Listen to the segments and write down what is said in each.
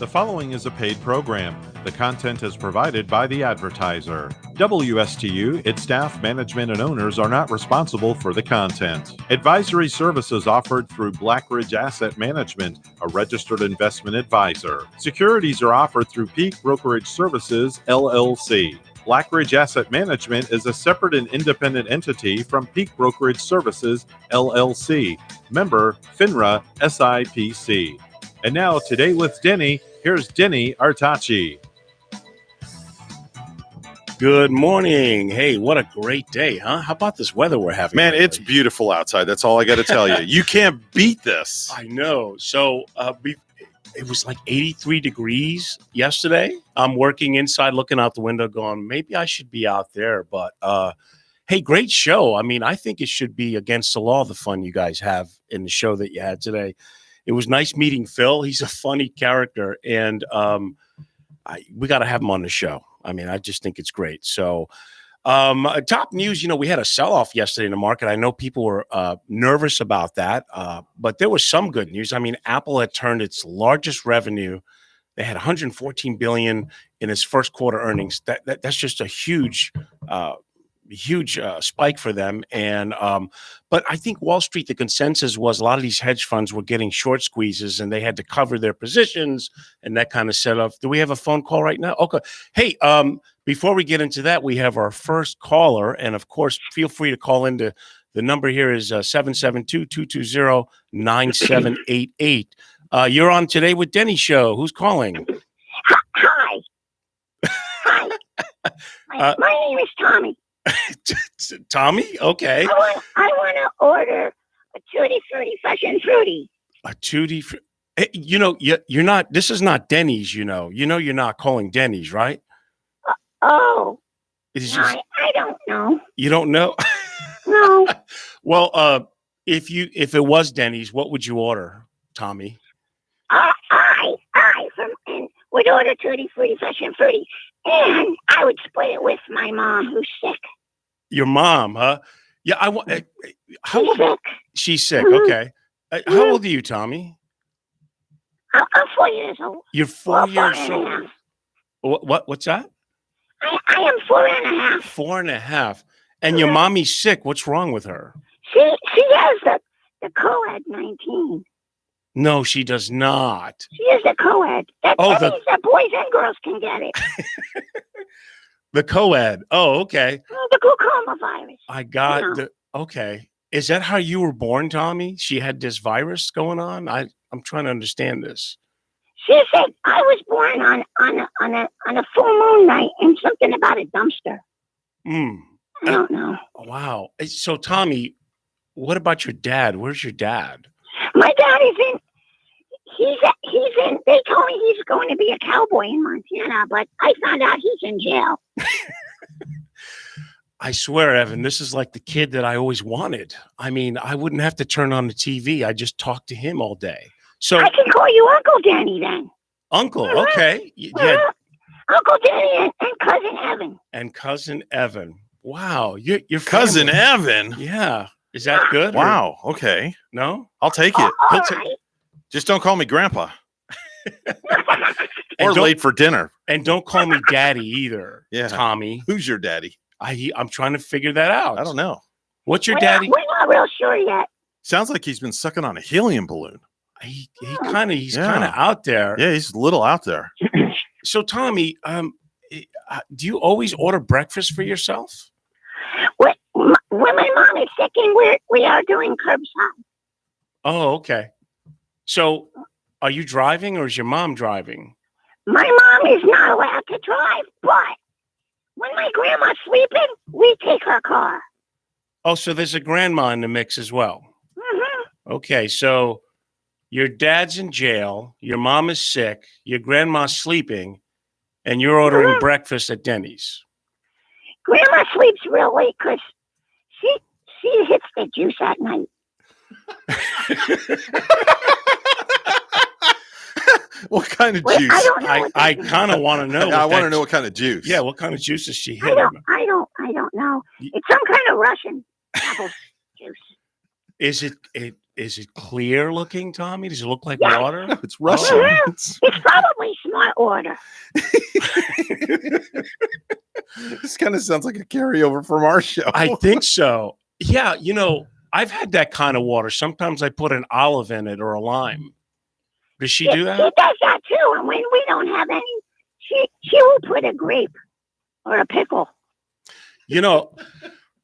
The following is a paid program. The content is provided by the advertiser. WSTU, its staff, management, and owners are not responsible for the content. Advisory services offered through Blackridge Asset Management, a registered investment advisor. Securities are offered through Peak Brokerage Services, LLC. Blackridge Asset Management is a separate and independent entity from Peak Brokerage Services, LLC. Member, FINRA, SIPC. And now, Today with Denny, here's Denny Artachi. Good morning. Hey, what a great day, huh? How about this weather we're having? Man, lately? it's beautiful outside. That's all I got to tell you. You can't beat this. I know. So it was like 83 degrees yesterday. I'm working inside, looking out the window, going, maybe I should be out there. But hey, great show. I mean, I think it should be against the law, the fun you guys have in the show that you had today. It was nice meeting Phil. He's a funny character, and we got to have him on the show. I mean, I just think it's great. So top news, we had a sell-off yesterday in the market. I know people were nervous about that, but there was some good news. I mean, Apple had turned its largest revenue. They had $114 billion in its first quarter earnings. That's just a huge spike for them. And but I think Wall Street, the consensus was a lot of these hedge funds were getting short squeezes and they had to cover their positions and that kind of setup. Do we have a phone call right now? Okay. Hey, before we get into that, we have our first caller. And of course, feel free to call into the number here is 772-220-9788. You're on Today with Denny show. Who's calling? Hi. Hi. My name is Tommy. Tommy? Okay. I want to order a Tutti Frutti Fresh and Fruity. A Tutti Frutti. Hey, you're not, this is not Denny's, you're not calling Denny's, right? I don't know. You don't know? No. Well, if it was Denny's, what would you order, Tommy? I would order Tutti Frutti Fresh and Fruity, and I would split it with my mom, who's sick. Your mom, huh? Yeah, I want. How old? Sick. She's sick. Mm-hmm. Okay. How old are you, Tommy? I'm 4 years old. You're 4 years 4 and a old. half. What's that? I am 4 and a half. 4.5. And your mommy's sick. What's wrong with her? She has the co-ed 19. No, she does not. She is the co-ed. That means that boys and girls can get it. The co-ed. Oh, okay. The glaucoma virus. I got okay. Is that how you were born, Tommy? She had this virus going on? I'm trying to understand this. She said I was born on a full moon night and something about a dumpster. I don't know. Wow. So Tommy, what about your dad? Where's your dad? My dad is in. He's in. They told me he's going to be a cowboy in Montana, but I found out he's in jail. I swear, Evan, this is like the kid that I always wanted. I mean, I wouldn't have to turn on the TV. I just talk to him all day. So I can call you Uncle Danny then. Uncle, okay. Yeah. Uncle Danny and Cousin Evan. And Cousin Evan. Wow. Your Cousin Evan? Yeah. Is that good? Wow. Okay. No? I'll take it. All right. Just don't call me Grandpa. Or late for dinner. And don't call me Daddy either, Tommy. Who's your daddy? I'm trying to figure that out. I don't know. What's your daddy? We're not real sure yet. Sounds like he's been sucking on a helium balloon. He's kind of out there. Yeah, he's a little out there. So, Tommy, do you always order breakfast for yourself? When my mom is sick, and we are doing curbside. Oh, okay. So, are you driving or is your mom driving? My mom is not allowed to drive, but when my grandma's sleeping, we take her car. Oh, so there's a grandma in the mix as well. Mm-hmm. Okay, so your dad's in jail, your mom is sick, your grandma's sleeping, and you're ordering breakfast at Denny's. Grandma sleeps real late because she hits the juice at night. What kind of juice? I don't know. I kind of want to know. I want to know what kind of juice. Yeah, what kind of juice is she hitting? I don't know. It's some kind of Russian apple juice. Is is it clear looking, Tommy? Does it look like Yeah. water? No, it's Russian. Mhm. It's probably smart water. This kind of sounds like a carryover from our show. I think so. Yeah, I've had that kind of water. Sometimes I put an olive in it or a lime. Does she do She that? does that too. And when we don't have any, she will put a grape or a pickle.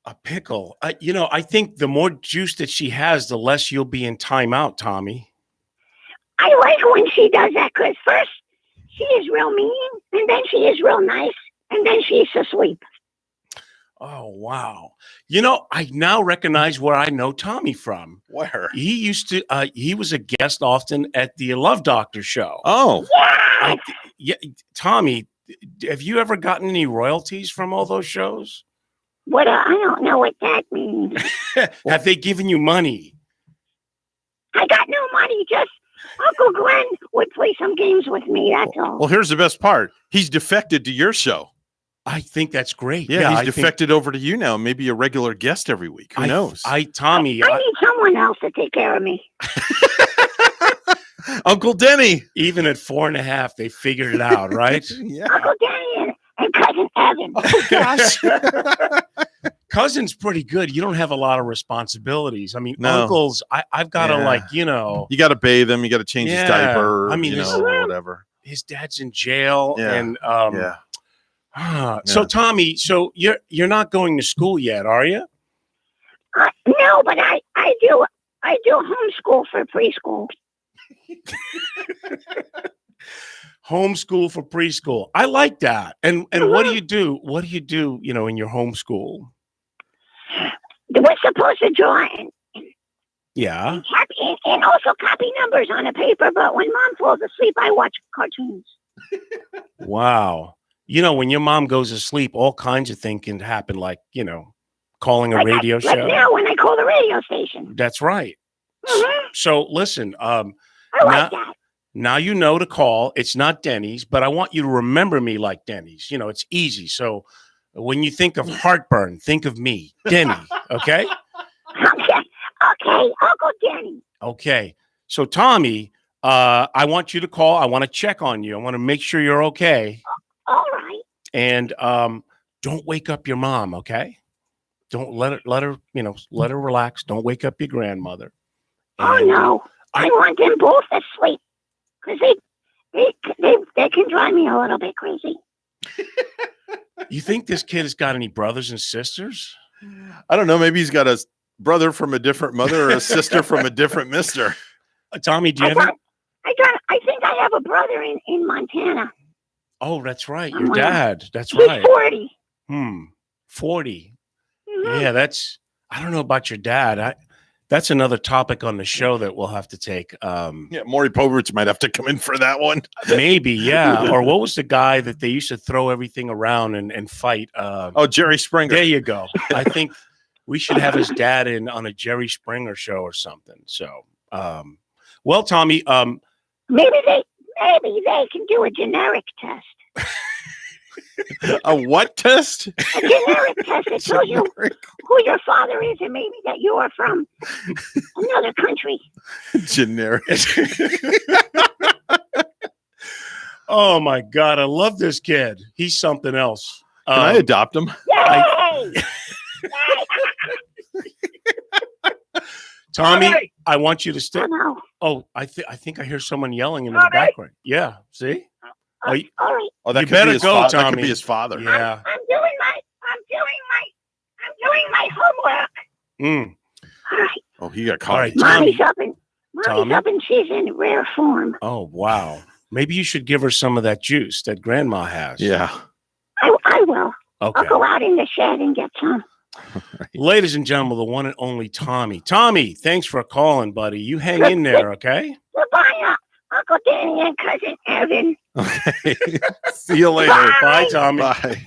A pickle. I think the more juice that she has, the less you'll be in timeout, Tommy. I like when she does that because first she is real mean, and then she is real nice, and then she's asleep. Oh, wow. I now recognize where I know Tommy from. Where? He was a guest often at the Love Doctor show. Oh, Yeah. Tommy, have you ever gotten any royalties from all those shows? What? I don't know what that means. Have they given you money? I got no money. Just Uncle Glenn would play some games with me. That's all. well, here's the best part. He's defected to your show. I think that's great. Yeah, I he's defected over to you now. Maybe a regular guest every week. Who knows? Tommy, I need someone else to take care of me. Uncle Denny. even at 4.5, they figured it out, right? Yeah. Uncle Danny and Cousin Evan. Oh, gosh. Cousin's pretty good. You don't have a lot of responsibilities. I mean, No. uncles, I've got to Yeah. You got to bathe him. You got to change his Yeah. diaper. I mean, whatever. his dad's in jail. Yeah. And Yeah. So Tommy, you're not going to school yet, are you? No, but I do homeschool for preschool. Homeschool for preschool. I like that. And what do you do? What do you do, in your homeschool? We're supposed to draw Yeah. and also copy numbers on a paper, but when Mom falls asleep, I watch cartoons. Wow. When your mom goes to sleep, all kinds of things can happen, like, calling a radio show. Like now when I call the radio station. That's right. Mhm. So listen, I like that. now you know to call. It's not Denny's, but I want you to remember me like Denny's. It's easy. So when you think of heartburn, think of me, Denny. Okay? Okay, Uncle Denny. Okay. So Tommy, I want you to call. I want to check on you. I want to make sure you're okay. All right. And don't wake up your mom, okay? Don't let her relax. Don't wake up your grandmother. Oh And, no, I want them both asleep because they can drive me a little bit crazy. You think this kid has got any brothers and sisters? I don't know. Maybe he's got a brother from a different mother or a sister from a different mister. Tommy, do you have? I think I have a brother in Montana. Oh, that's right. Your Somewhere. dad. That's He's right. 40. 40. Mhm. Yeah, I don't know about your dad. That's another topic on the show that we'll have to take. Yeah, Maury Povich might have to come in for that one. Maybe, yeah. Or what was the guy that they used to throw everything around and fight? Jerry Springer. There you go. I think we should have his dad in on a Jerry Springer show or something. So, well, Tommy, Maybe they can do a generic test. A what test? A generic test that tells you who your father is and maybe that you are from another country. Generic. oh my God, I love this kid. He's something else. Can I adopt him? Yay! Tommy, I want you to stay. Oh, no. Oh, I think I hear someone yelling into the background. Yeah, see? All right. Oh, that You could better be his go, That could Tommy. be his father. Yeah. I'm doing my homework. Mm. All right. Oh, he got All caught. right, Mommy's Tommy. Mommy's up and she's in rare form. Oh, wow. Maybe you should give her some of that juice that grandma has. Yeah. I will. Okay. I'll go out in the shed and get some. Ladies and gentlemen, the one and only Tommy. Tommy, thanks for calling, buddy. You hang in there, okay? Goodbye, Uncle Danny and Cousin Evan. Okay. See you later. Bye, Tommy. Bye.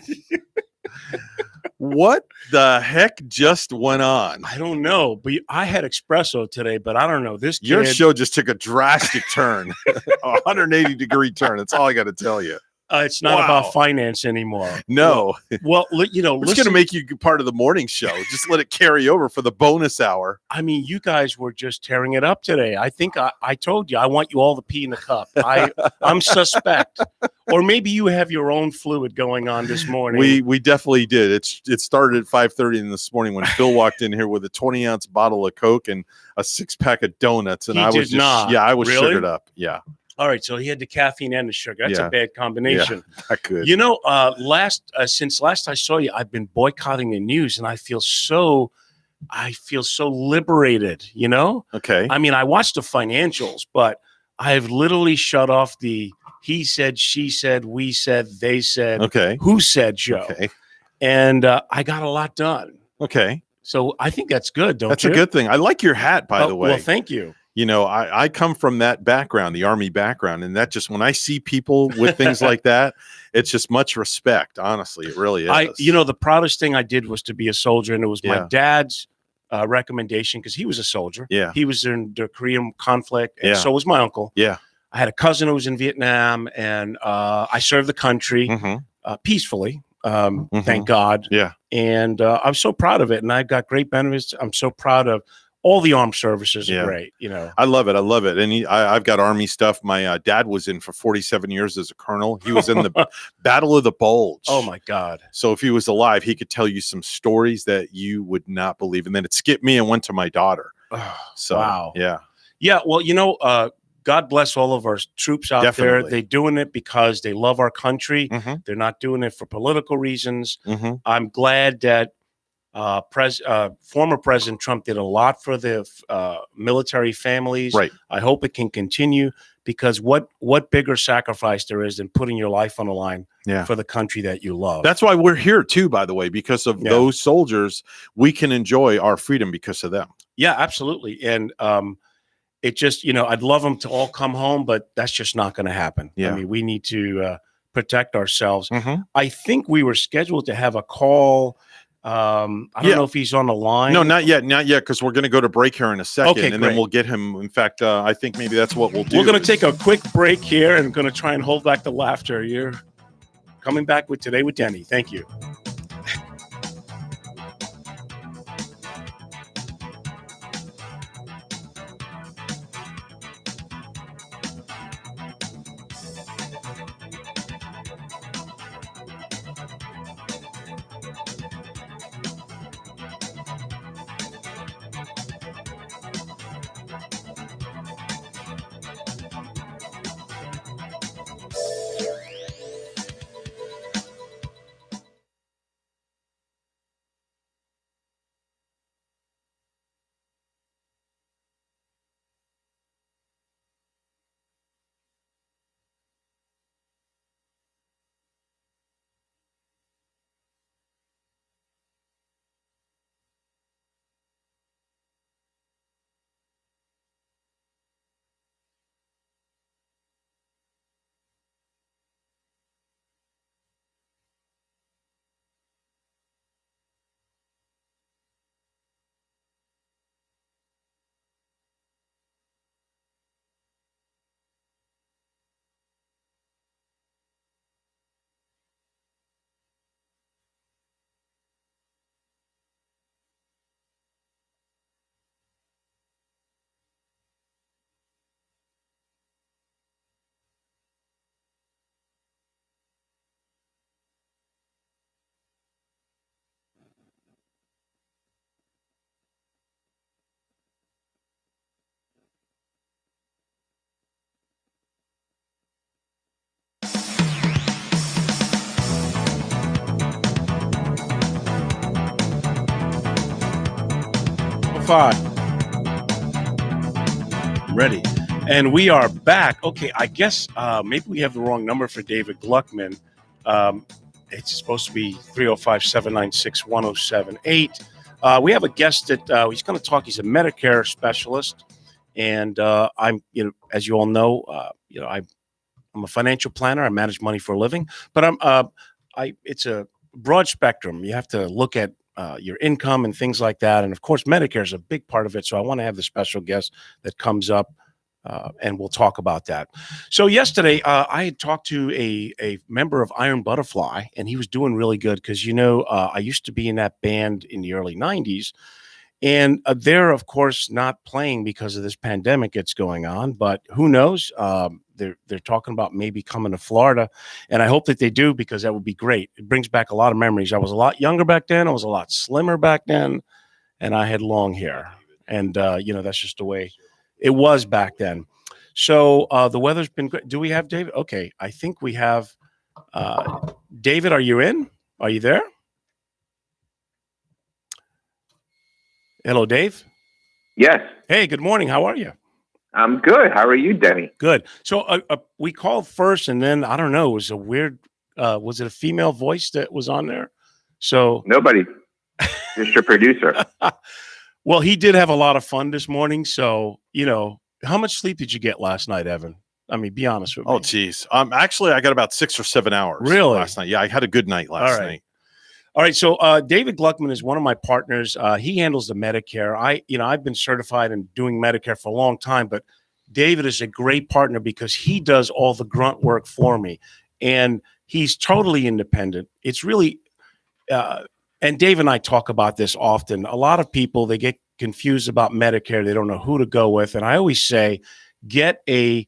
What the heck just went on? I don't know, but I had espresso today, but I don't know. This kid, Your show just took a drastic turn, a 180-degree turn. That's all I got to tell you. It's not Wow. about finance anymore. No. Well, We're just going listen. to make you part of the morning show. Just let it carry over for the bonus hour. I mean, you guys were just tearing it up today. I think I told you I want you all to pee in the cup. I'm suspect, or maybe you have your own fluid going on this morning. We definitely did. It started at 5:30 in this morning when Phil walked in here with a 20-ounce bottle of Coke and a 6-pack of donuts, and He I did was just not. I was Really? sugared up. Yeah, All right, so he had the caffeine and the sugar. That's Yeah. a bad combination. I could. You know, since last I saw you, I've been boycotting the news, and I feel so liberated. You know, Okay. I mean, I watch the financials, but I've literally shut off the he said, she said, we said, they said, Okay. who said show, Okay. and I got a lot done. Okay. So I think that's good, don't That's you? a good thing. I like your hat, by the way. Well, thank you. You know, I come from that background, the Army background, and that just when I see people with things like that, it's just much respect. Honestly, it really is. The proudest thing I did was to be a soldier, and it was my Yeah. dad's recommendation because he was a soldier. Yeah. He was in the Korean conflict, and Yeah. so was my uncle. Yeah. I had a cousin who was in Vietnam, and I served the country Mhm. peacefully. Mhm. Thank God. Yeah. And I'm so proud of it, and I got great benefits. I'm so proud of all the armed services. Are Yeah. great, you know. I love it. I love it. And I've got Army stuff. My dad was in for 47 years as a colonel. He was in the Battle of the Bulge. Oh my God. So if he was alive, he could tell you some stories that you would not believe. And then it skipped me and went to my daughter. So Wow. yeah. Yeah. Well, God bless all of our troops out there. Definitely. They're doing it because they love our country. Mhm. They're not doing it for political reasons. Mhm. I'm glad that former President Trump did a lot for the military families. Right. I hope it can continue because what bigger sacrifice there is than putting your life on the line Yeah. for the country that you love. That's why we're here too, by the way, because of Yeah. those soldiers, we can enjoy our freedom because of them. Yeah, absolutely. And it just, I'd love them to all come home, but that's just not going to happen. Yeah. I mean, we need to protect ourselves. Mhm. I think we were scheduled to have a call. I don't know if he's on the line. No, not yet, because we're going to go to break here in a second, Okay, and great. then we'll get him. In fact, I think maybe that's what we'll do. We're going to take a quick break here and going to try and hold back the laughter. You're coming back with Today with Denny. Thank you. Five. Ready. And we are back. Okay, I guess maybe we have the wrong number for David Gluckman. It's supposed to be 305-796-1078. We have a guest that he's going to talk. He's a Medicare specialist. And I'm, as you all know, I'm a financial planner. I manage money for a living. But it's a broad spectrum. You have to look at your income and things like that. And of course, Medicare is a big part of it. So I want to have the special guest that comes up And we'll talk about that. So yesterday, I had talked to a member of Iron Butterfly, and he was doing really good because, I used to be in that band in the early 90s. And they're, of course, not playing because of this pandemic that's going on. But who knows? They're talking about maybe coming to Florida. And I hope that they do, because that would be great. It brings back a lot of memories. I was a lot younger back then. I was a lot slimmer back then. And I had long hair. And, that's just the way it was back then. So the weather's been great. Do we have David? Okay. I think we have David. Are you in? Are you there? Hello, Dave. Yes, Hey, good morning. How are you? I'm good. How are you, Denny? Good. So we called first, and then I don't know. It was a weird. Was it a female voice that was on there? So Nobody, just your producer. well, he did have a lot of fun this morning. So how much sleep did you get last night, Evan? I mean, be honest with me. Oh, geez. Actually, I got about 6 or 7 hours. Really? Last night. Yeah, I had a good night last night. All right. So David Gluckman is one of my partners. He handles the Medicare. I've been certified in doing Medicare for a long time, but David is a great partner because he does all the grunt work for me, and he's totally independent. It's really, and Dave and I talk about this often. A lot of people, they get confused about Medicare. They don't know who to go with. And I always say, get a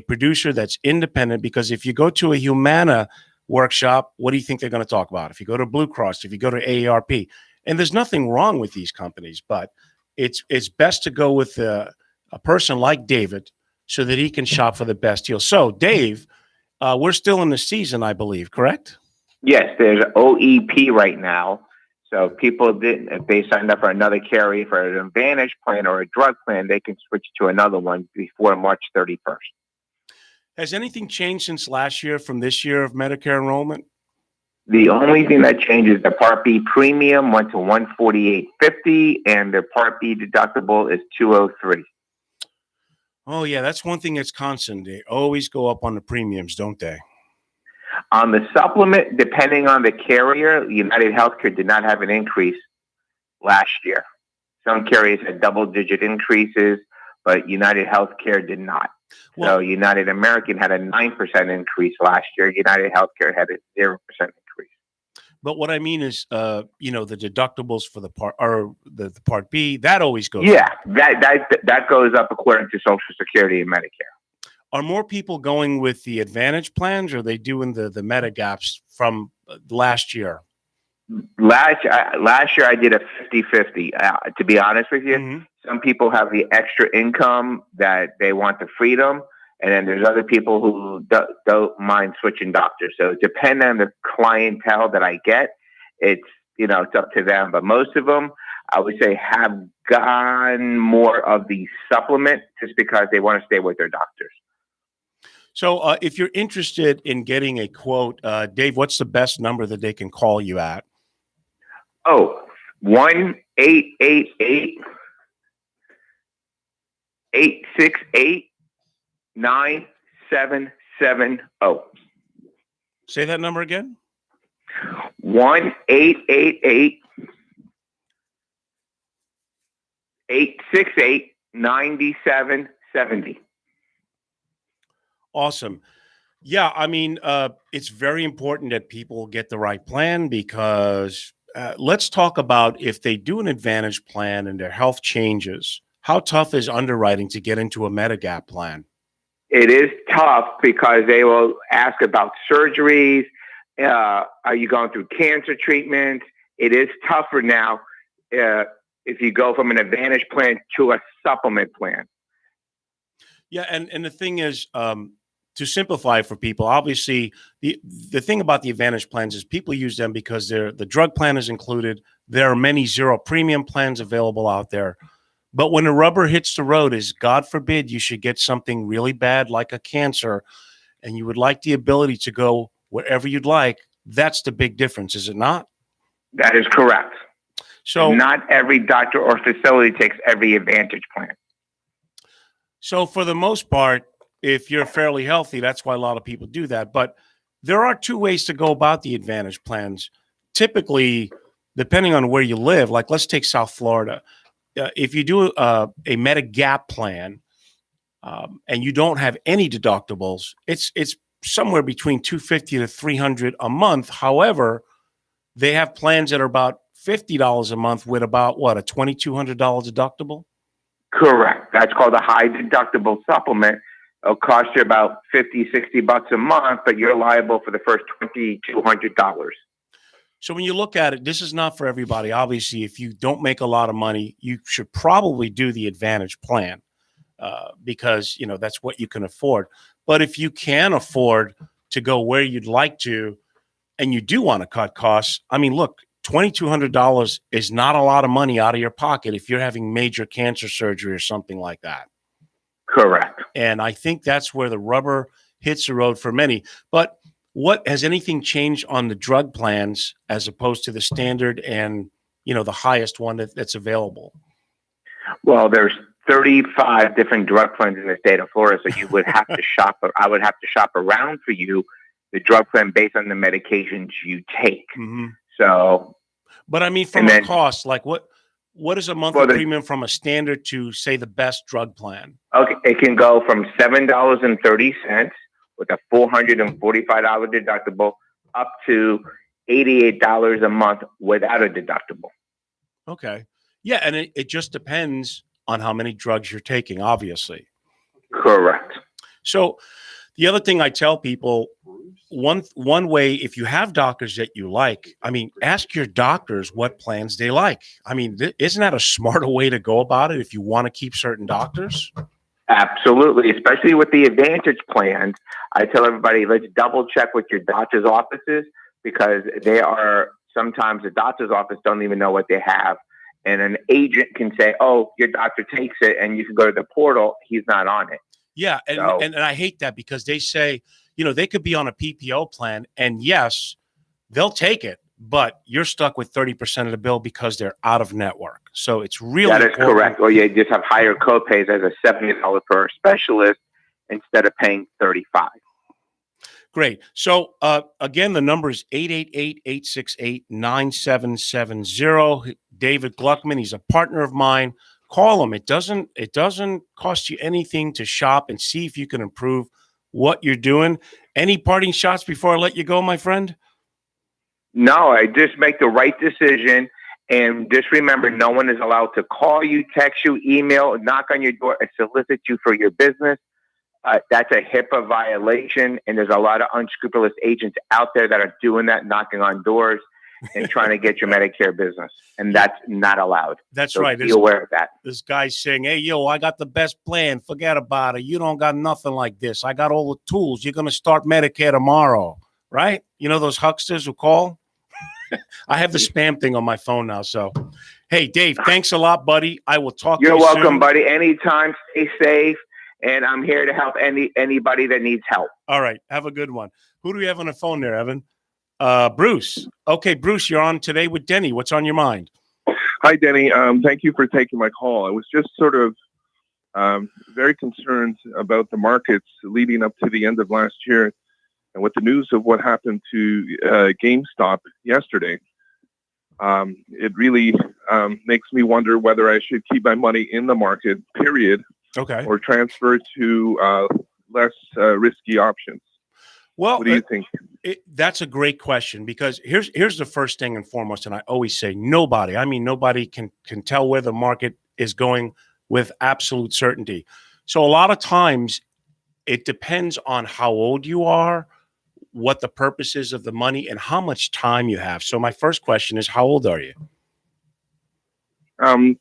producer that's independent, because if you go to a Humana workshop, what do you think they're going to talk about? If you go to Blue Cross, if you go to AARP, and there's nothing wrong with these companies, but it's best to go with a person like David so that he can shop for the best deal. So, Dave, we're still in the season, I believe, correct? Yes, there's OEP right now. So people didn't, if they signed up for another carrier for an Advantage plan or a drug plan, they can switch to another one before March 31st. Has anything changed since last year from this year of Medicare enrollment? The only thing that changes, the Part B premium went to $148.50, and the Part B deductible is $203. Oh, yeah, that's one thing that's constant. They always go up on the premiums, don't they? On the supplement, depending on the carrier, United Healthcare did not have an increase last year. Some carriers had double-digit increases, but United Healthcare did not. So United American had a 9% increase last year. United Healthcare had a 0% increase. But what I mean is, the deductibles for the Part B, that always goes up. That goes up according to Social Security and Medicare. Are more people going with the Advantage plans, or are they doing the Medigaps from last year? Last year I did a 50-50. To be honest with you, some people have the extra income that they want the freedom, and then there's other people who don't mind switching doctors. So depending on the clientele that I get, it's up to them. But most of them, I would say, have gotten more of the supplement just because they want to stay with their doctors. So if you're interested in getting a quote, Dave, what's the best number that they can call you at? Oh, 1-888-868-9770. Say that number again. 1-888-868-9770. Awesome. Yeah, I mean, it's very important that people get the right plan, because let's talk about if they do an Advantage plan and their health changes, how tough is underwriting to get into a Medigap plan? It is tough because they will ask about surgeries. Are you going through cancer treatment? It is tougher now if you go from an Advantage plan to a supplement plan. Yeah, and the thing is, to simplify for people, obviously, the thing about the Advantage plans is people use them because the drug plan is included. There are many zero premium plans available out there. But when the rubber hits the road is, God forbid, you should get something really bad like a cancer, and you would like the ability to go wherever you'd like. That's the big difference, is it not? That is correct. So not every doctor or facility takes every Advantage plan. So for the most part, if you're fairly healthy, that's why a lot of people do that. But there are two ways to go about the Advantage plans. Typically, depending on where you live, like let's take South Florida. If you do a Medigap plan, and you don't have any deductibles, it's somewhere between $250 to $300 a month. However, they have plans that are about $50 a month with about what, a $2,200 deductible? Correct. That's called a high deductible supplement. It'll cost you about $50-$60 a month, but you're liable for the first $2,200. So when you look at it, this is not for everybody. Obviously, if you don't make a lot of money, you should probably do the Advantage plan because that's what you can afford. But if you can afford to go where you'd like to, and you do want to cut costs, I mean, look, $2,200 is not a lot of money out of your pocket if you're having major cancer surgery or something like that. Correct. And I think that's where the rubber hits the road for many. But what has anything changed on the drug plans as opposed to the standard and the highest one that's available? Well, there's 35 different drug plans in the state of Florida, so you would have to shop. I would have to shop around for you the drug plan based on the medications you take. Mm-hmm. So, but I mean, from a cost, like what is a monthly premium from a standard to say the best drug plan? Okay, it can go from $7.30 with a $445 deductible up to $88 a month without a deductible. Okay. Yeah, and it just depends on how many drugs you're taking, obviously. Correct. So the other thing I tell people, one way, if you have doctors that you like, I mean, ask your doctors what plans they like. I mean, isn't that a smarter way to go about it if you want to keep certain doctors? Absolutely, especially with the Advantage plans. I tell everybody, let's double check with your doctor's offices because sometimes the doctor's office don't even know what they have. And an agent can say, oh, your doctor takes it, and you can go to the portal. He's not on it. Yeah, and I hate that because they say, they could be on a PPO plan, and yes, they'll take it, but you're stuck with 30% of the bill because they're out of network. So it's really that is correct. Or you just have higher copays as a $70 per specialist instead of paying $35. Great. So again, the number is 888-868-9770. David Gluckman, he's a partner of mine. Call him. It doesn't cost you anything to shop and see if you can improve what you're doing. Any parting shots before I let you go, my friend? No, I just make the right decision. And just remember, no one is allowed to call you, text you, email, knock on your door, and solicit you for your business. That's a HIPAA violation. And there's a lot of unscrupulous agents out there that are doing that, knocking on doors and trying to get your Medicare business. And that's not allowed. That's so right. Be aware of that. This guy's saying, hey, I got the best plan. Forget about it. You don't got nothing like this. I got all the tools. You're going to start Medicare tomorrow, right? You know those hucksters who call? I have the spam thing on my phone now. So, hey, Dave, thanks a lot, buddy. I will talk to you soon. You're welcome, buddy. Anytime. Stay safe. And I'm here to help anybody that needs help. All right. Have a good one. Who do we have on the phone there, Evan? Bruce. Okay, Bruce, you're on today with Denny. What's on your mind? Hi, Denny. Thank you for taking my call. I was just sort of very concerned about the markets leading up to the end of last year and with the news of what happened to GameStop yesterday. It really makes me wonder whether I should keep my money in the market, period, or transfer to less risky options. Well, what do you think? That's a great question because here's the first thing and foremost, and I always say nobody can tell where the market is going with absolute certainty. So a lot of times it depends on how old you are, what the purpose is of the money, and how much time you have. So my first question is, how old are you? I'm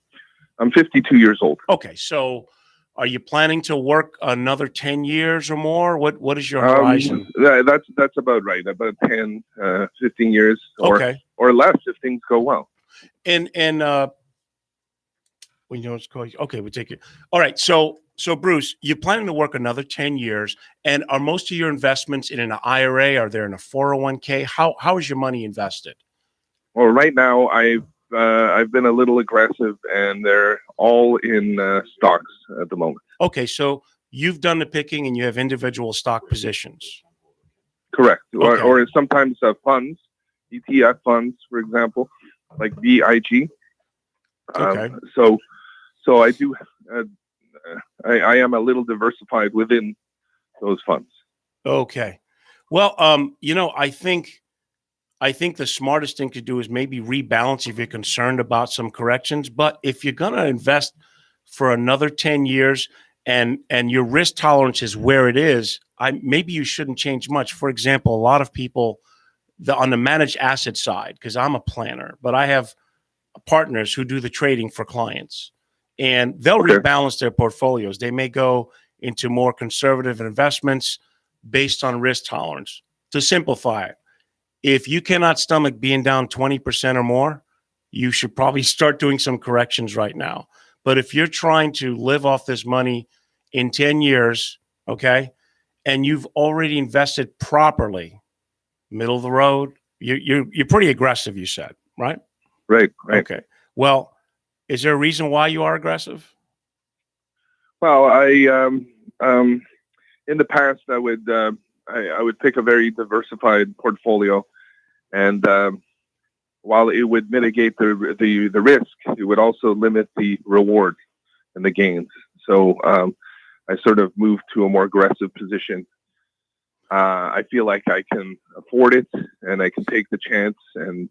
52 years old. Okay, so are you planning to work another 10 years or more? What is your horizon? That's about right. About 10, 15 years or less if things go well. And when you know it's called, okay, we'll take it. All right. So Bruce, you're planning to work another 10 years, and are most of your investments in an IRA? Are there in a 401k? How is your money invested? Well, right now I've been a little aggressive, and they're all in stocks at the moment. Okay, so you've done the picking, and you have individual stock positions. Correct. Okay. Or sometimes funds, ETF funds, for example, like VIG. Okay. So I do I am a little diversified within those funds. Okay. Well, I think the smartest thing to do is maybe rebalance if you're concerned about some corrections. But if you're going to invest for another 10 years and your risk tolerance is where it is, maybe you shouldn't change much. For example, a lot of people on the managed asset side, because I'm a planner, but I have partners who do the trading for clients, and they'll rebalance their portfolios. They may go into more conservative investments based on risk tolerance. To simplify it, if you cannot stomach being down 20% or more, you should probably start doing some corrections right now. But if you're trying to live off this money in 10 years, okay, and you've already invested properly, middle of the road, you're pretty aggressive, you said, right? Right. Okay. Well, is there a reason why you are aggressive? Well, in the past, I would pick a very diversified portfolio, and while it would mitigate the risk, it would also limit the reward and the gains. So I sort of moved to a more aggressive position. I feel like I can afford it, and I can take the chance, and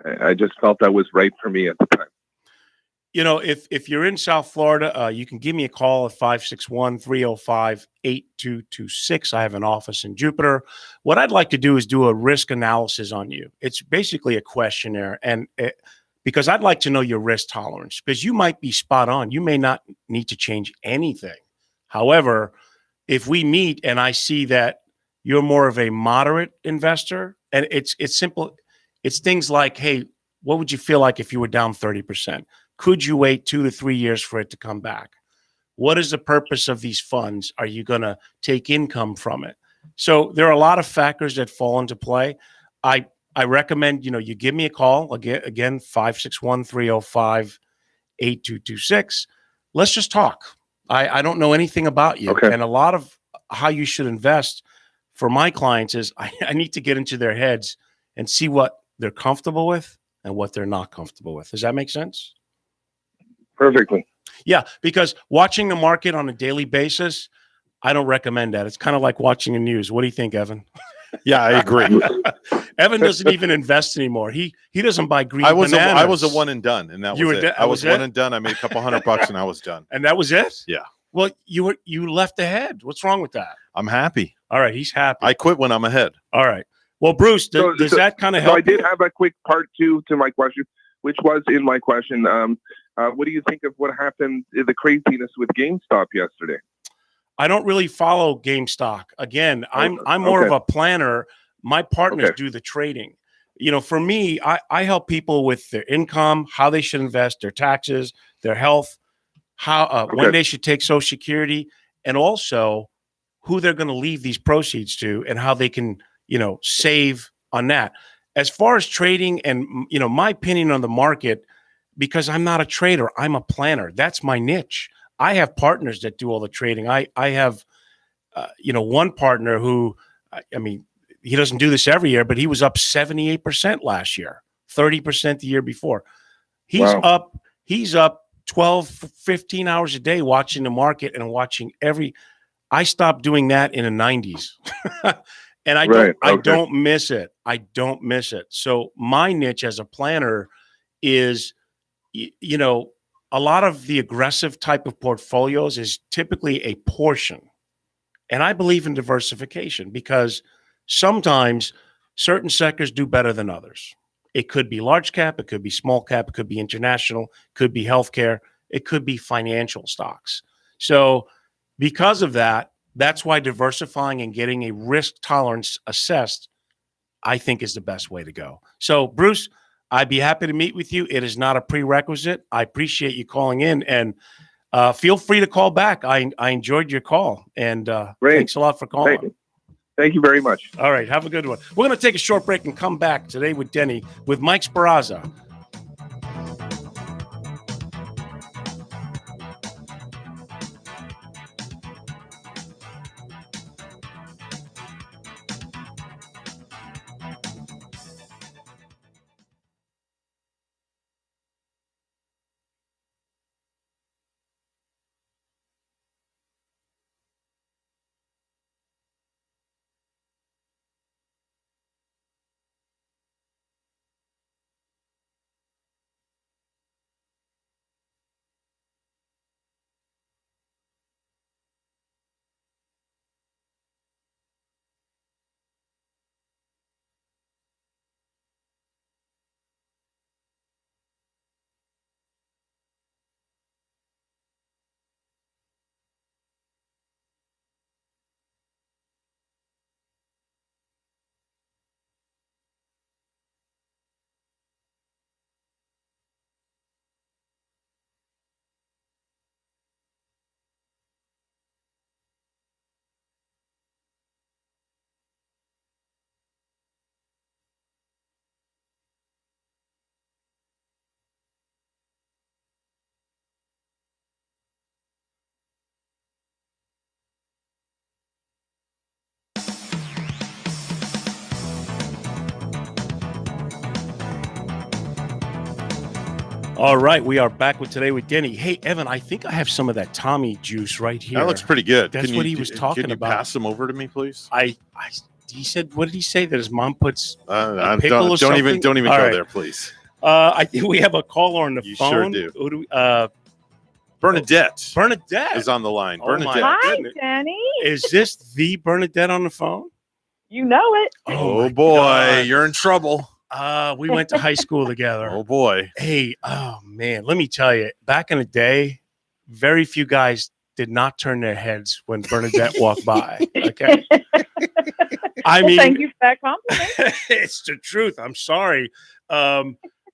I just felt that was right for me at the time. If you're in South Florida, you can give me a call at 561-305-8226. I have an office in Jupiter. What I'd like to do is do a risk analysis on you. It's basically a questionnaire, and because I'd like to know your risk tolerance, because you might be spot on. You may not need to change anything. However, if we meet and I see that you're more of a moderate investor, and it's simple, it's things like, hey, what would you feel like if you were down 30%? Could you wait 2 to 3 years for it to come back? What is the purpose of these funds? Are you going to take income from it? So there are a lot of factors that fall into play. I recommend, you give me a call again 561-305-8226. Let's just talk. I don't know anything about you. Okay. And a lot of how you should invest for my clients is I need to get into their heads and see what they're comfortable with and what they're not comfortable with. Does that make sense? Perfectly. Yeah, because watching the market on a daily basis, I don't recommend that. It's kind of like watching the news. What do you think, Evan? Yeah, I agree. Evan doesn't even invest anymore. He doesn't buy green bananas. I was a one and done, and that was it. I was one it? and done. I made a couple $100 and I was done. And that was it? Yeah. Well, you left ahead. What's wrong with that? I'm happy. All right, he's happy. I quit when I'm ahead. All right. Well, Bruce, does that kind of help? So I did have a quick part 2 to my question, which was in my question. What do you think of what happened, the craziness with GameStop yesterday? I don't really follow GameStop. Again, I'm more of a planner. My partners do the trading. For me, I help people with their income, how they should invest, their taxes, their health, how when they should take Social Security, and also who they're going to leave these proceeds to and how they can, save on that. As far as trading and, my opinion on the market, because I'm not a trader, I'm a planner. That's my niche. I have partners that do all the trading. I have, one partner who, he doesn't do this every year, but he was up 78% last year, 30% the year before. He's up 12, 15 hours a day watching the market and watching I stopped doing that in the 90s. And I don't miss it. I don't miss it. So my niche as a planner is, a lot of the aggressive type of portfolios is typically a portion. And I believe in diversification because sometimes certain sectors do better than others. It could be large cap, it could be small cap, it could be international, it could be healthcare, it could be financial stocks. So because of that, that's why diversifying and getting a risk tolerance assessed, I think, is the best way to go. So, Bruce, I'd be happy to meet with you. It is not a prerequisite. I appreciate you calling in, and feel free to call back. I enjoyed your call, and thanks a lot for calling. Thank you very much. All right, have a good one. We're going to take a short break and come back today with Denny with Mike Sparazza. All right, we are back with Today with Denny. Hey, Evan, I think I have some of that Tommy juice right here. That looks pretty good. That's what he was talking Can you about. pass them over to me, please? He said, what did he say? That his mom puts a pickle don't or something? don't even All go right. there, please. I think we have a caller on the You phone. sure do. Who do we, Bernadette Bernadette is on the line. Oh, my Bernadette. Hi, goodness. Denny. Is this the Bernadette on the phone? You know it. Oh, my boy, God. you're in trouble. We went to high school together. Oh boy. Hey, oh man, let me tell you, back in the day, very few guys did not turn their heads when Bernadette walked by. Okay. I Well, mean, thank you for that compliment. it's the truth. I'm sorry.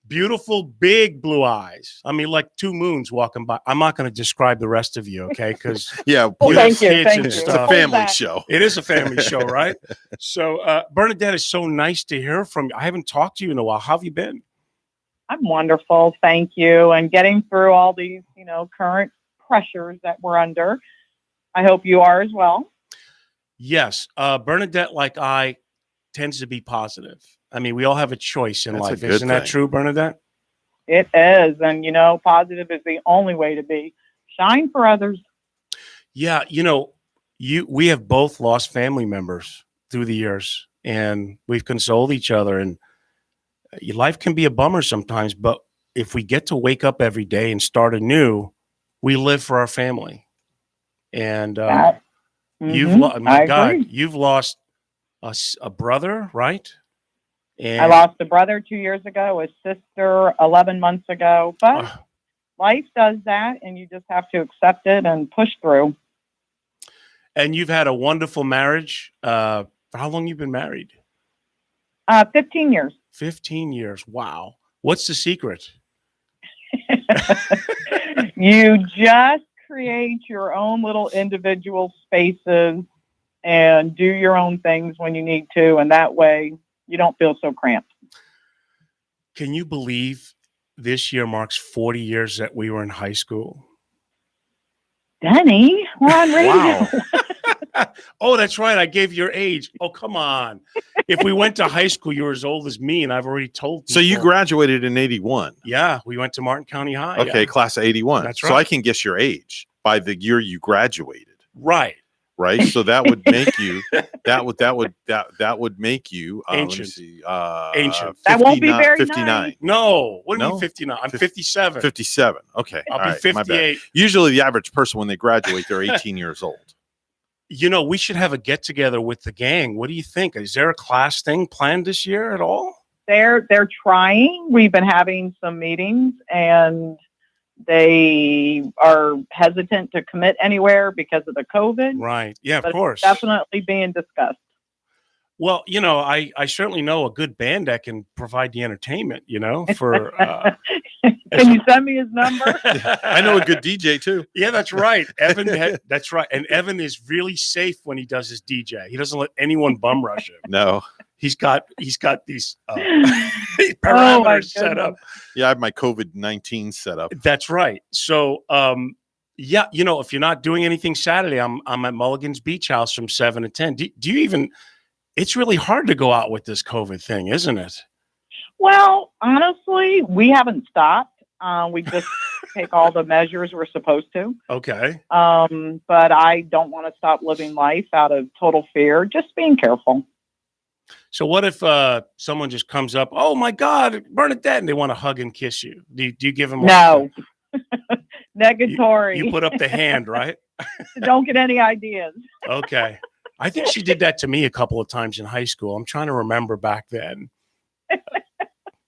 Beautiful, big blue eyes. I mean, like two moons walking by. I'm not going to describe the rest of you, okay? Because Yeah, Well, please. thank you. kids Thank and you. It's a stuff. family Hold that. show. it is a family show, right? So, Bernadette, is so nice to hear from you. I haven't talked to you in a while. How have you been? I'm wonderful. Thank you. And getting through all these, current pressures that we're under. I hope you are as well. Yes. Bernadette, like I, tends to be positive. I mean, we all have a choice in That's a life. good Isn't that thing. true, Bernadette? It is. And, positive is the only way to be. Shine for others. Yeah. We have both lost family members through the years, and we've consoled each other. And life can be a bummer sometimes, but if we get to wake up every day and start anew, we live for our family. And you've I agree. you've lost a brother, right? And I lost a brother 2 years ago, a sister 11 months ago, but life does that, and you just have to accept it and push through. and you've had a wonderful marriage. For how long you've been married? 15 years. 15 years. Wow. What's the secret? You just create your own little individual spaces and do your own things when you need to, and that way you don't feel so cramped. Can you believe this year marks 40 years that we were in high school? Denny, we're on radio. Wow. Oh, that's right. I gave your age. Oh, come on. If we went to high school, you were as old as me, and I've already told people. So you graduated in 81. Yeah, we went to Martin County High. Okay, yeah. class of 81. That's So right. I can guess your age by the year you graduated. Right. Right. So that would make you that would make you let me Ancient. see, Ancient. That won't be very 59. nice. No. What do you No? mean 59? I'm 50 57. 57. Okay. I'll all be right, my bad. 58. Usually the average person when they graduate, they're 18 years old. We should have a get together with the gang. What do you think? Is there a class thing planned this year at all? They're trying. We've been having some meetings, and they are hesitant to commit anywhere because of the COVID. Right. Yeah, of But course. it's definitely being discussed. Well, I certainly know a good band that can provide the entertainment, for Can you send me his number? I know a good DJ too. Yeah, that's right. That's right. And Evan is really safe when he does his DJ. He doesn't let anyone bum rush him. No. He's got these Oh, parameters my set up. Yeah, I have my COVID-19 set up. That's right. So, yeah, if you're not doing anything Saturday, I'm at Mulligan's Beach House from 7 to 10. Do you even? It's really hard to go out with this COVID thing, isn't it? Well, honestly, we haven't stopped. We just take all the measures we're supposed to. Okay. But I don't want to stop living life out of total fear, just being careful. So what if someone just comes up, oh my God, Bernadette, and they want to hug and kiss you? Do you give them No. Negatory. You put up the hand, right? Don't get any ideas. Okay. I think she did that to me a couple of times in high school. I'm trying to remember back then.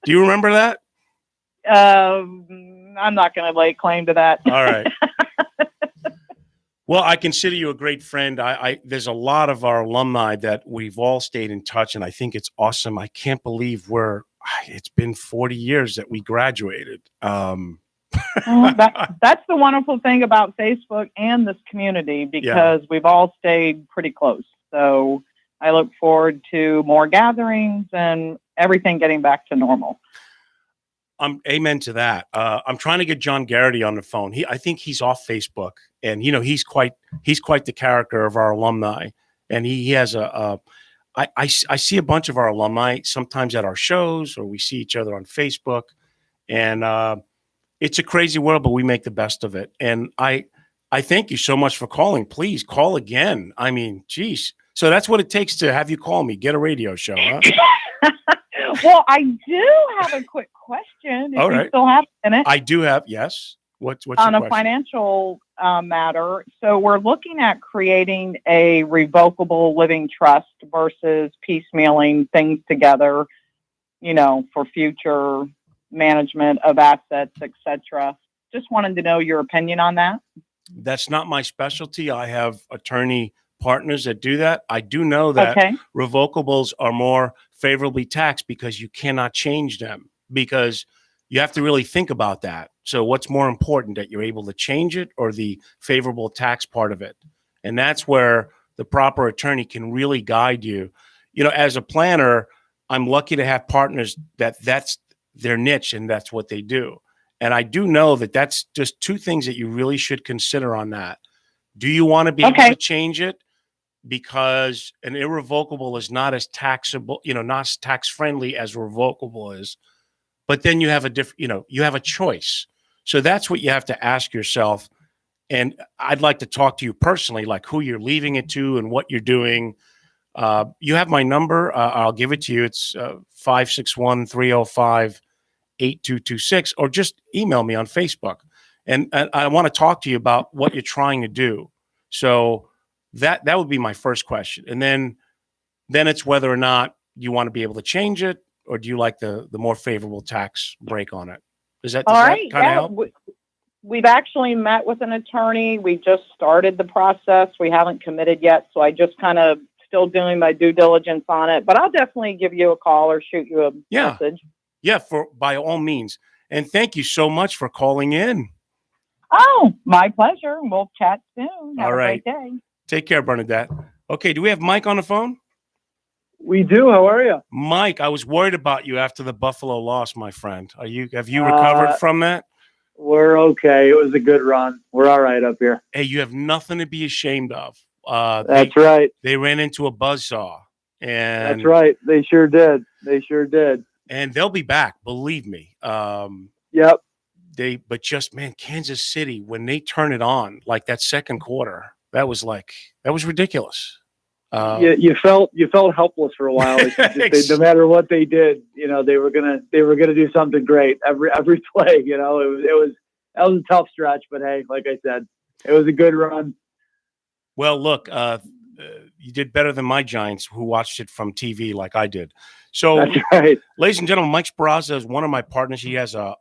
Do you remember that? I'm not going to lay claim to that. All right. Well, I consider you a great friend. There's a lot of our alumni that we've all stayed in touch, and I think it's awesome. I can't believe it's been 40 years that we graduated. Well, that's the wonderful thing about Facebook and this community, because we've all stayed pretty close. So I look forward to more gatherings and everything getting back to normal. Amen to that. I'm trying to get John Garrity on the phone. I think he's off Facebook, and he's quite the character of our alumni. And he has I see a bunch of our alumni sometimes at our shows, or we see each other on Facebook, and it's a crazy world, but we make the best of it. And I thank you so much for calling. Please call again. I mean, geez. So that's what it takes to have you call me. Get a radio show, huh? Well, I do have a quick question. If All right. you still have a minute. I do have, yes. What's on your a question? financial matter? So we're looking at creating a revocable living trust versus piecemealing things together, for future management of assets, etc. Just wanted to know your opinion on that. That's not my specialty. I have attorney partners that do that. I do know that revocables are more favorably taxed because you cannot change them, because you have to really think about that. So what's more important, that you're able to change it or the favorable tax part of it? And that's where the proper attorney can really guide you. As a planner, I'm lucky to have partners that's their niche and that's what they do. And I do know that that's just two things that you really should consider on that. Do you want to be able to change it? Because an irrevocable is not as taxable, not as tax friendly as revocable is. But then you have a different, you have a choice. So that's what you have to ask yourself. And I'd like to talk to you personally, like who you're leaving it to and what you're doing. You have my number. I'll give it to you. It's 561-305-8226, or just email me on Facebook. And I want to talk to you about what you're trying to do. So that would be my first question. And then it's whether or not you want to be able to change it, or do you like the more favorable tax break on it? Does that kind of help? We've actually met with an attorney. We just started the process. We haven't committed yet. So I just kind of still doing my due diligence on it, but I'll definitely give you a call or shoot you a message. Yeah, by all means. And thank you so much for calling in. Oh, my pleasure. We'll chat soon. Have all right. a great day. Take care, Bernadette. Okay, do we have Mike on the phone? We do. How are you? Mike, I was worried about you after the Buffalo loss, my friend. Have you recovered from that? We're okay. It was a good run. We're all right up here. Hey, you have nothing to be ashamed of. That's right. They ran into a buzzsaw. And that's right. They sure did. And they'll be back, believe me. Yep. Man, Kansas City, when they turn it on, like that second quarter, that was ridiculous. You felt helpless for a while. No matter what they did, they were gonna do something great every play. That was a tough stretch, but hey, like I said, it was a good run. Well, look, you did better than my Giants, who watched it from TV like I did. So, that's right. Ladies and gentlemen, Mike Speraza is one of my partners. He has a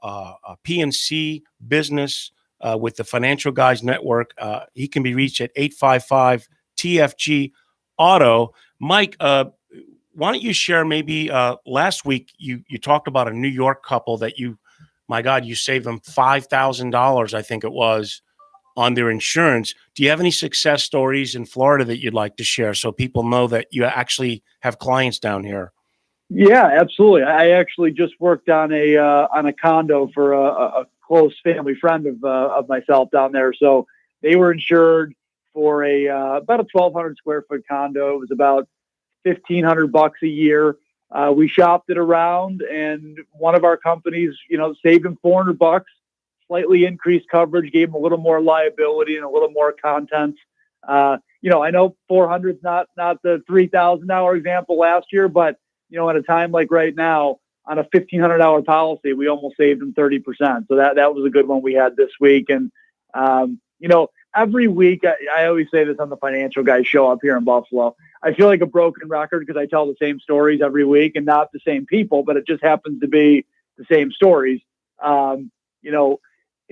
PNC business with the Financial Guys Network. He can be reached at 855-TFG Auto. Mike, why don't you share maybe last week you talked about a New York couple that you saved them $5,000, I think it was, on their insurance. Do you have any success stories in Florida that you'd like to share so people know that you actually have clients down here? Yeah, absolutely. I actually just worked on a condo for a close family friend of myself down there. So they were insured for about a 1,200 square foot condo. It was about $1,500 a year. We shopped it around, and one of our companies, saved them $400, slightly increased coverage, gave them a little more liability and a little more content. I know 400 is not the $3,000 example last year, but at a time like right now, on a $1,500 policy, we almost saved them 30%. So that was a good one we had this week. And every week, I always say this on the Financial Guys show up here in Buffalo. I feel like a broken record because I tell the same stories every week, and not the same people, but it just happens to be the same stories.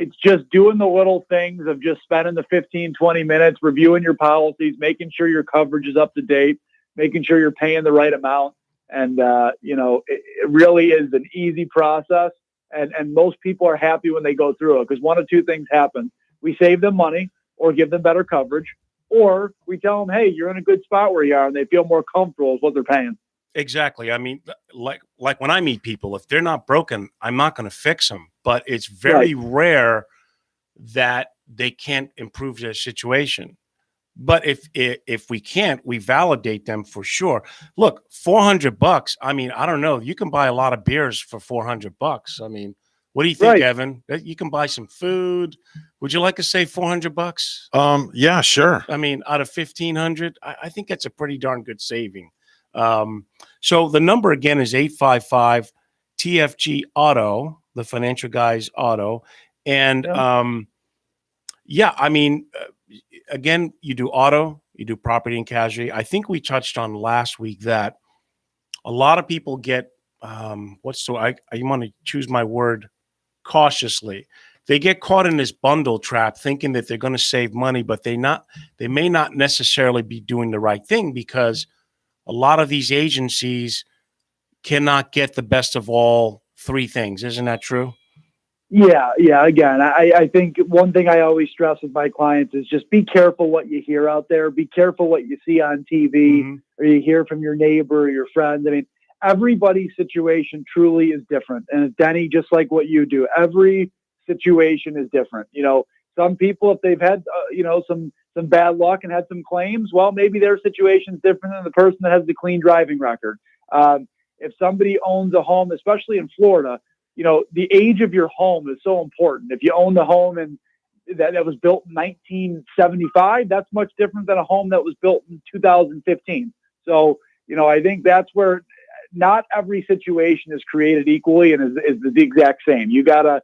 It's just doing the little things of just spending the 15, 20 minutes, reviewing your policies, making sure your coverage is up to date, making sure you're paying the right amount. And, it really is an easy process. And most people are happy when they go through it, because one of two things happen. We save them money or give them better coverage, or we tell them, hey, you're in a good spot where you are, and they feel more comfortable with what they're paying. Exactly. I mean, like when I meet people, if they're not broken, I'm not going to fix them. But it's very rare that they can't improve their situation. But if we can't, we validate them for sure. Look, $400. I mean, I don't know. You can buy a lot of beers for $400. I mean, What do you think, Right. Evan? You can buy some food. Would you like to save $400? Yeah, sure. I mean, out of 1,500, I think that's a pretty darn good saving. So the number again is 855 TFG Auto, the financial guys auto. And I mean, again, you do auto, you do property and casualty. I think we touched on last week that a lot of people get I want to choose my word cautiously. They get caught in this bundle trap thinking that they're going to save money, but they may not necessarily be doing the right thing, because a lot of these agencies cannot get the best of all three things. Isn't that true? Yeah. Again, I think one thing I always stress with my clients is just be careful what you hear out there. Be careful what you see on TV or you hear from your neighbor or your friend. I mean, everybody's situation truly is different. And Denny, just like what you do, every situation is different. Some people, if they've had, some bad luck and had some claims, well, maybe their situation is different than the person that has the clean driving record. If somebody owns a home, especially in Florida, the age of your home is so important. If you own the home and that was built in 1975, that's much different than a home that was built in 2015. So, I think that's where not every situation is created equally and is the exact same. You gotta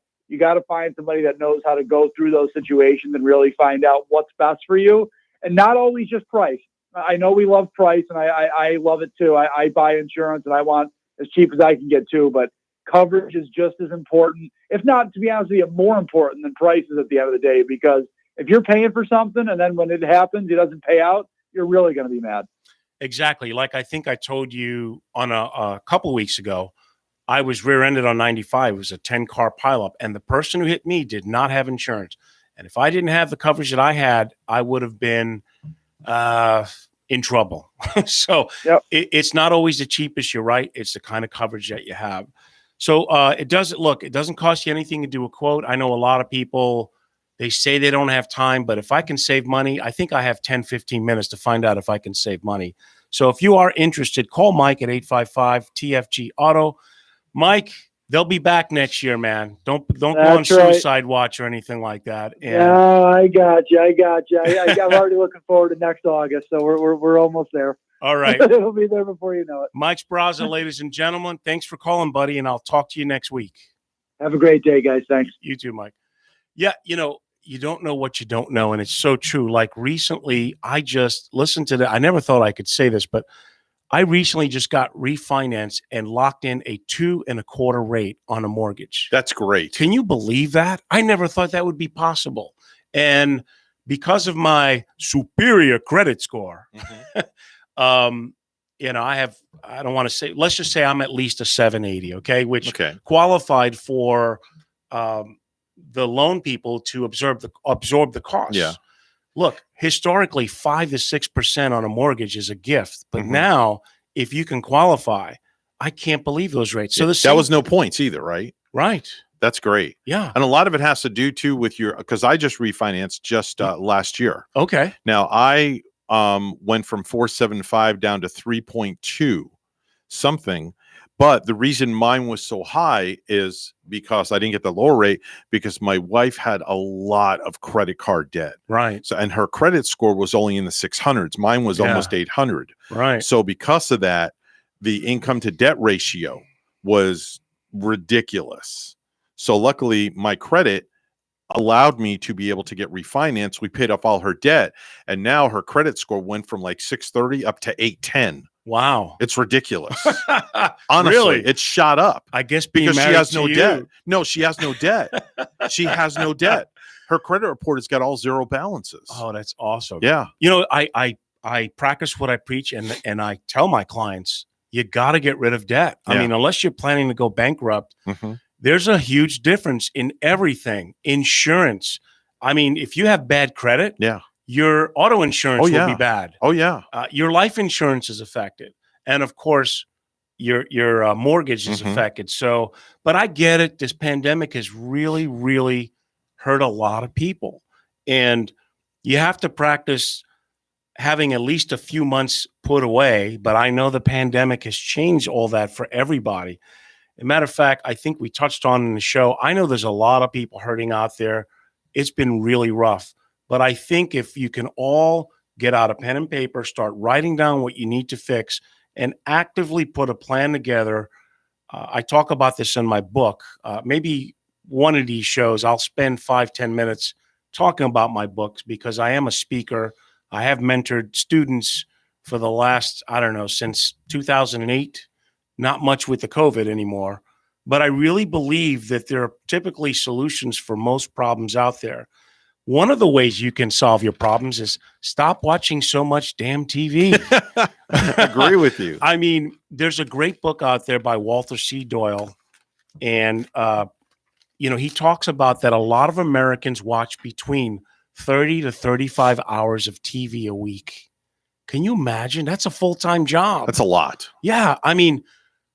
find somebody that knows how to go through those situations and really find out what's best for you, and not always just price. I know we love price, and I love it too. I buy insurance and I want as cheap as I can get too, but coverage is just as important, if not, to be honest with you, more important than prices at the end of the day, because if you're paying for something and then when it happens, it doesn't pay out, you're really going to be mad. Exactly. Like I think I told you on a couple weeks ago, I was rear-ended on 95. It was a 10-car pileup, and the person who hit me did not have insurance. And if I didn't have the coverage that I had, I would have been in trouble. So it's not always the cheapest. You're right. It's the kind of coverage that you have. So it doesn't cost you anything to do a quote. I know a lot of people, they say they don't have time, but if I can save money, I think I have 10, 15 minutes to find out if I can save money. So if you are interested, call Mike at 855 TFG Auto. Mike, they'll be back next year, man. Don't go on suicide watch or anything like that. No, I got you. I'm already looking forward to next August, so we're almost there. All right. It'll be there before you know it. Mike Spraza, ladies and gentlemen, thanks for calling, buddy, and I'll talk to you next week. Have a great day, guys. Thanks. You too, Mike. Yeah, you don't know what you don't know, and it's so true. Like recently, I just listened to I never thought I could say this, but I recently just got refinanced and locked in a 2.25% rate on a mortgage. That's great. Can you believe that? I never thought that would be possible. And because of my superior credit score, I don't want to say, let's just say I'm at least a 780, which qualified for the loan people to absorb the costs. Yeah. Look, historically, 5 to 6% on a mortgage is a gift, but now if you can qualify, I can't believe those rates. So that was no points either, right? Right. That's great. Yeah. And a lot of it has to do too with because I just refinanced just last year. Okay. Now I went from 4.75 down to 3.2 something. But the reason mine was so high is because I didn't get the lower rate because my wife had a lot of credit card debt. Right. So, and her credit score was only in the 600s. Mine was almost 800. Right. So because of that, the income to debt ratio was ridiculous. So luckily my credit allowed me to be able to get refinanced. We paid off all her debt, and now her credit score went from like 630 up to 810. Wow. It's ridiculous. Honestly, really? It's shot up. I guess because she has no you. debt. No, she has no debt. She has no debt. Her credit report has got all zero balances. Oh, that's awesome. Yeah. I practice what I preach, and I tell my clients, you got to get rid of debt. I mean, unless you're planning to go bankrupt, there's a huge difference in everything. Insurance. I mean, if you have bad credit, your auto insurance will be bad. Oh, yeah. Your life insurance is affected. And of course, your mortgage is affected. So, but I get it. This pandemic has really, really hurt a lot of people. And you have to practice having at least a few months put away. But I know the pandemic has changed all that for everybody. As a matter of fact, I think we touched on in the show, I know there's a lot of people hurting out there. It's been really rough. But I think if you can all get out a pen and paper, start writing down what you need to fix, and actively put a plan together. I talk about this in my book. Maybe one of these shows, I'll spend 5-10 minutes talking about my books because I am a speaker. I have mentored students for the last, I don't know, since 2008. Not much with the COVID anymore. But I really believe that there are typically solutions for most problems out there. One of the ways you can solve your problems is stop watching so much damn TV. I agree with you. I mean, there's a great book out there by Walter C. Doyle. And, he talks about that a lot of Americans watch between 30 to 35 hours of TV a week. Can you imagine? That's a full-time job. That's a lot. Yeah. I mean,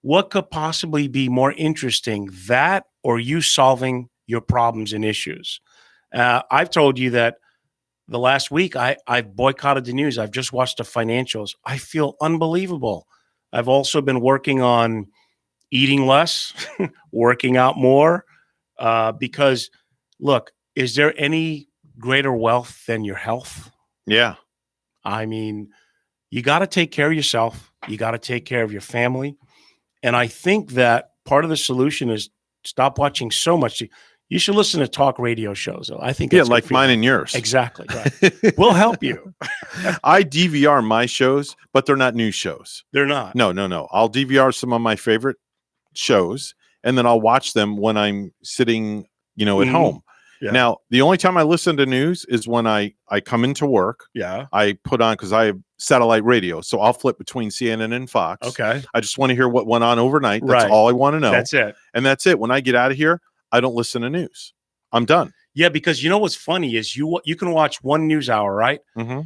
what could possibly be more interesting, that or you solving your problems and issues? I've told you that the last week I've boycotted the news. I've just watched the financials. I feel unbelievable. I've also been working on eating less, working out more, because, look, is there any greater wealth than your health? Yeah. I mean, you got to take care of yourself. You got to take care of your family. And I think that part of the solution is stop watching so much. You should listen to talk radio shows. Though. I think Yeah, that's good like for mine you. and yours. Exactly. Right. We'll help you. I DVR my shows, but they're not news shows. They're not. No. I'll DVR some of my favorite shows, and then I'll watch them when I'm sitting, at home. Yeah. Now, the only time I listen to news is when I come into work. Yeah. I put on, because I have satellite radio, so I'll flip between CNN and Fox. Okay. I just want to hear what went on overnight. That's Right. all I want to know. That's it. And that's it. When I get out of here, I don't listen to news. I'm done. Yeah, because what's funny is you can watch one news hour, right? Mm-hmm.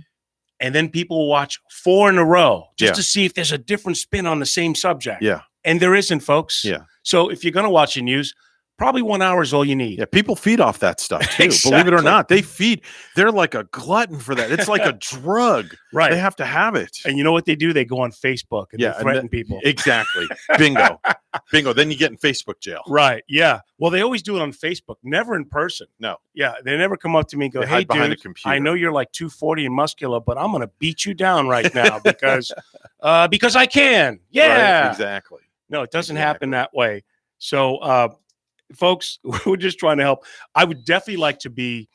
And then people will watch 4 in a row just Yeah. to see if there's a different spin on the same subject. Yeah. And there isn't, folks. Yeah. So if you're going to watch the news, probably 1 hour is all you need. Yeah, people feed off that stuff too. Exactly. Believe it or not, they're like a glutton for that. It's like a drug. Right. They have to have it. And you know what they do? They go on Facebook and they threaten people. Exactly. Bingo. Then you get in Facebook jail. Right. Yeah. Well, they always do it on Facebook, never in person. No. Yeah. They never come up to me and go, They hey, hide behind a dude, computer. I know you're like 240 and muscular, but I'm going to beat you down right now because I can. Yeah. Right, exactly. No, it doesn't happen that way. So, folks, we're just trying to help. I would definitely like to be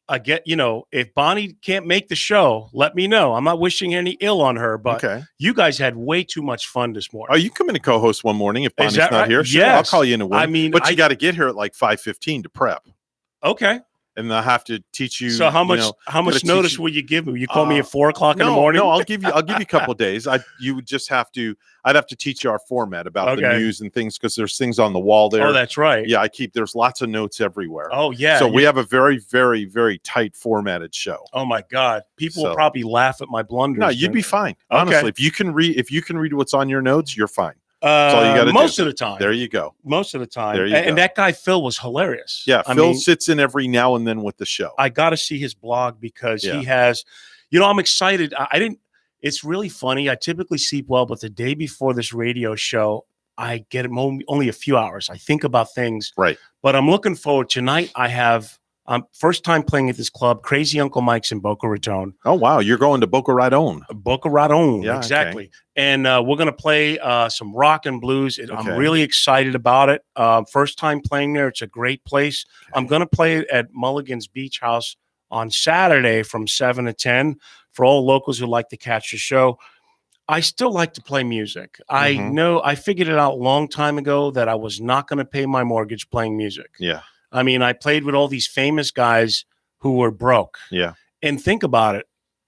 if Bonnie can't make the show, let me know. I'm not wishing any ill on her, but you guys had way too much fun this morning. Oh, you come in and co-host one morning if Bonnie's that not right? here. Sure, Yes. I'll call you in a week. I mean, but you got to get here at like 5:15 to prep. Okay. And I have to teach you. So how much notice you, will you give me? Will you call me at 4:00 in the morning? No, I'll give you a couple of days. You would just have to. I'd have to teach you our format about the news and things, because there's things on the wall there. Oh, that's right. Yeah, there's lots of notes everywhere. Oh yeah. So we have a very, very, very tight formatted show. Oh my God, people will probably laugh at my blunders. No, you'd be fine. Okay. Honestly, if you can read what's on your notes, you're fine. That's all you got to do. Most of the time. There you go. Most of the time. There you and go. that guy Phil was hilarious. Yeah, Phil sits in every now and then with the show. I got to see his blog because he has, I'm excited. It's really funny. I typically sleep well, but the day before this radio show, I get only a few hours. I think about things. Right. But I'm looking forward. Tonight I have first time playing at this club, Crazy Uncle Mike's in Boca Raton. Oh, wow. You're going to Boca Raton. Boca Raton. Yeah, exactly. Okay. And we're going to play some rock and blues. I'm really excited about it. First time playing there. It's a great place. Okay. I'm going to play it at Mulligan's Beach House on Saturday from 7 to 10 for all locals who like to catch the show. I still like to play music. I know I figured it out a long time ago that I was not going to pay my mortgage playing music. Yeah. I mean, I played with all these famous guys who were broke. Yeah. And think about it.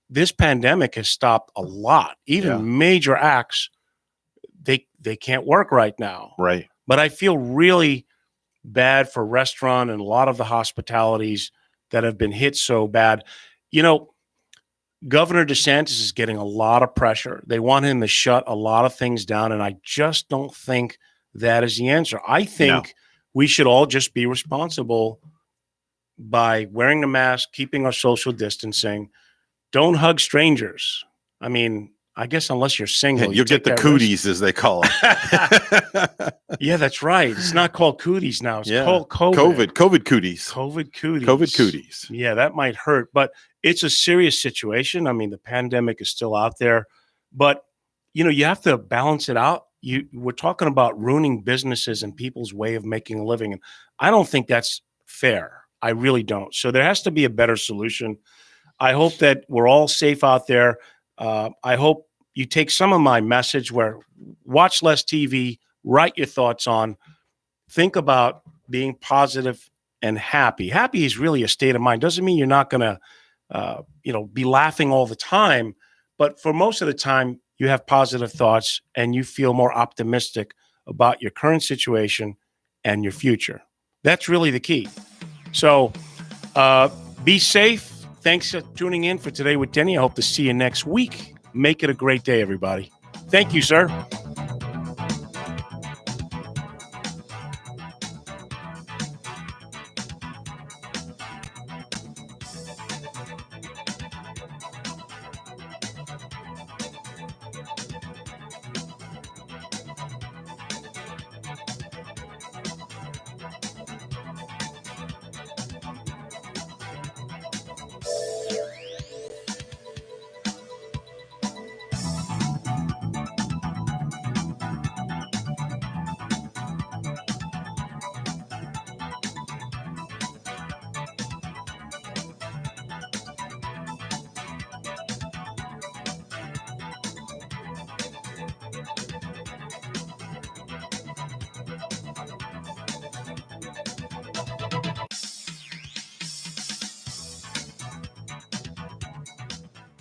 This pandemic has stopped a lot. Even major acts, they can't work right now. Right. But I feel really bad for restaurant and a lot of the hospitalities that have been hit so bad. Governor DeSantis is getting a lot of pressure. They want him to shut a lot of things down, and I just don't think that is the answer. I think we should all just be responsible by wearing the mask, keeping our social distancing. Don't hug strangers. I mean, I guess unless you're single, You'll get the cooties, as they call it. Yeah, that's right. It's not called cooties now. It's called COVID cooties. COVID cooties. COVID cooties. Yeah, that might hurt, but it's a serious situation. I mean, the pandemic is still out there, but you have to balance it out. We're talking about ruining businesses and people's way of making a living, and I don't think that's fair. I really don't. So there has to be a better solution. I hope that we're all safe out there. I hope you take some of my message where watch less TV, write your thoughts on, think about being positive and happy. Happy is really a state of mind. Doesn't mean you're not going to, be laughing all the time, but for most of the time you have positive thoughts and you feel more optimistic about your current situation and your future. That's really the key. So be safe. Thanks for tuning in for Today with Denny. I hope to see you next week. Make it a great day, everybody. Thank you, sir.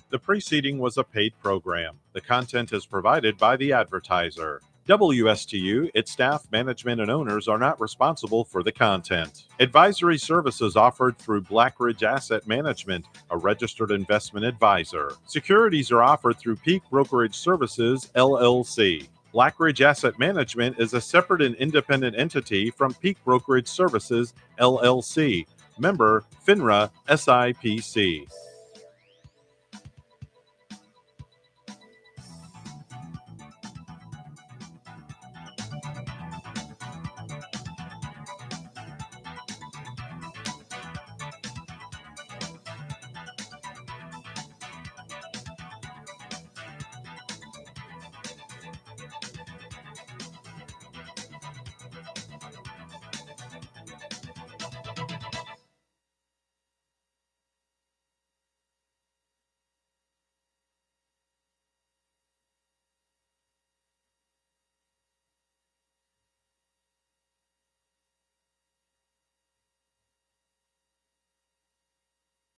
The preceding was a paid program. The content is provided by the advertiser. WSTU, its staff, management, and owners are not responsible for the content. Advisory services offered through Blackridge Asset Management, a registered investment advisor. Securities are offered through Peak Brokerage Services, LLC. Blackridge Asset Management is a separate and independent entity from Peak Brokerage Services, LLC. Member, FINRA, SIPC.